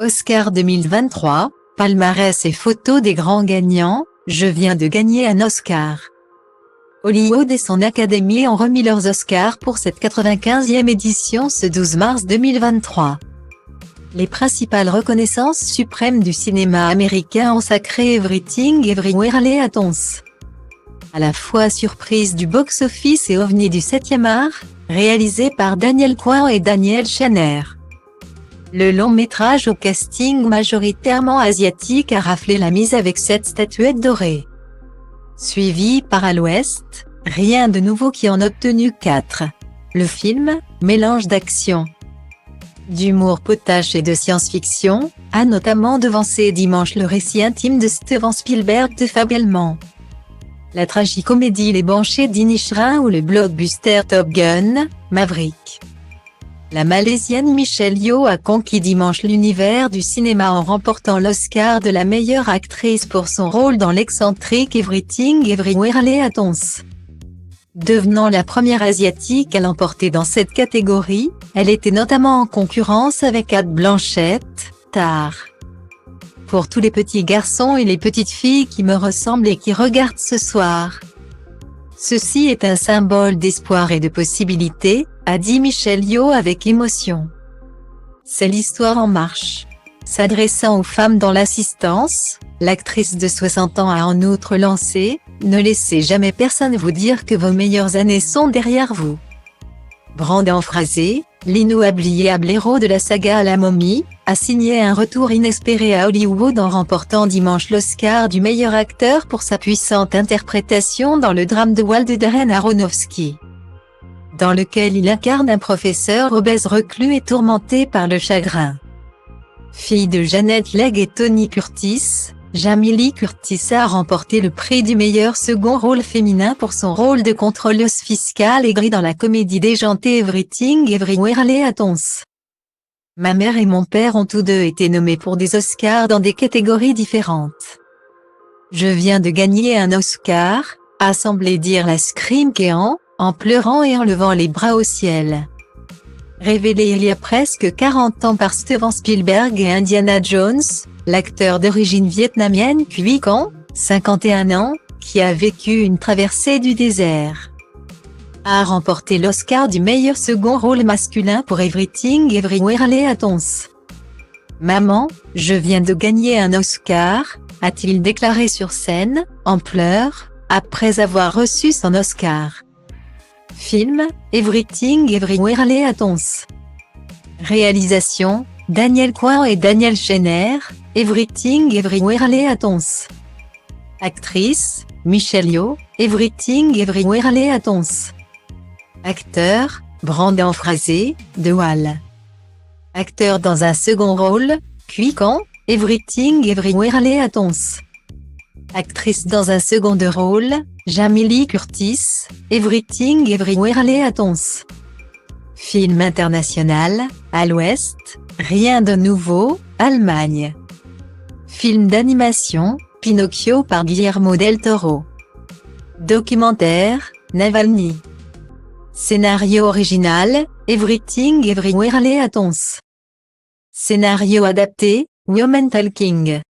Oscar 2023, palmarès et photos des grands gagnants, je viens de gagner un Oscar. Hollywood et son Académie ont remis leurs Oscars pour cette 95e édition ce 12 mars 2023. Les principales reconnaissances suprêmes du cinéma américain ont sacré Everything Everywhere All at Once. À la fois surprise du box-office et ovni du 7e art, réalisé par Daniel Kwan et Daniel Shenner. Le long-métrage au casting majoritairement asiatique a raflé la mise avec 7 statuettes dorées. Suivi par À l'Ouest, rien de nouveau qui en a obtenu 4. Le film, mélange d'action, d'humour potache et de science-fiction, a notamment devancé dimanche le récit intime de Steven Spielberg de Fabelman, la tragicomédie Les Banchers d'Inisherin ou le blockbuster Top Gun, Maverick. La Malaisienne Michelle Yeoh a conquis dimanche l'univers du cinéma en remportant l'Oscar de la meilleure actrice pour son rôle dans l'excentrique Everything Everywhere All at Once. Devenant la première asiatique à l'emporter dans cette catégorie, elle était notamment en concurrence avec Cate Blanchett, Tar. Pour tous les petits garçons et les petites filles qui me ressemblent et qui regardent ce soir. Ceci est un symbole d'espoir et de possibilité, a dit Michelle Yeoh avec émotion. C'est l'histoire en marche. S'adressant aux femmes dans l'assistance, l'actrice de 60 ans a en outre lancé « Ne laissez jamais personne vous dire que vos meilleures années sont derrière vous ». Brendan Fraser, l'inoubliable héros de la saga La Momie, a signé un retour inespéré à Hollywood en remportant dimanche l'Oscar du meilleur acteur pour sa puissante interprétation dans le drame de Walt Darren Aronofsky, dans lequel il incarne un professeur obèse reclus et tourmenté par le chagrin. Fille de Janet Leigh et Tony Curtis, Jamie Lee Curtis a remporté le prix du meilleur second rôle féminin pour son rôle de contrôleuse fiscale aigrie dans la comédie déjantée Everything Everywhere All at Once. Ma mère et mon père ont tous deux été nommés pour des Oscars dans des catégories différentes. Je viens de gagner un Oscar, a semblé dire la Scream Quean, en pleurant et en levant les bras au ciel. Révélé il y a presque 40 ans par Steven Spielberg et Indiana Jones, l'acteur d'origine vietnamienne Quy Con, 51 ans, qui a vécu une traversée du désert, a remporté l'Oscar du meilleur second rôle masculin pour Everything Everywhere All at Once. Maman, je viens de gagner un Oscar, a-t-il déclaré sur scène, en pleurs, après avoir reçu son Oscar. Film, Everything Everywhere All at Once. Réalisation, Daniel Kwan et Daniel Shenner, Everything Everywhere All at Once. Actrice, Michelle Yeoh, Everything Everywhere All at Once. Acteur, Brendan Fraser, de Wall. Acteur dans un second rôle, Quy Con, Everything Everywhere All at Once. Actrice dans un second rôle, Jamie Lee Curtis, Everything Everywhere All at Once. Film international, À l'Ouest, rien de nouveau, Allemagne. Film d'animation, Pinocchio par Guillermo del Toro. Documentaire, Navalny. Scénario original, Everything Everywhere All at Once. Scénario adapté, Woman Talking.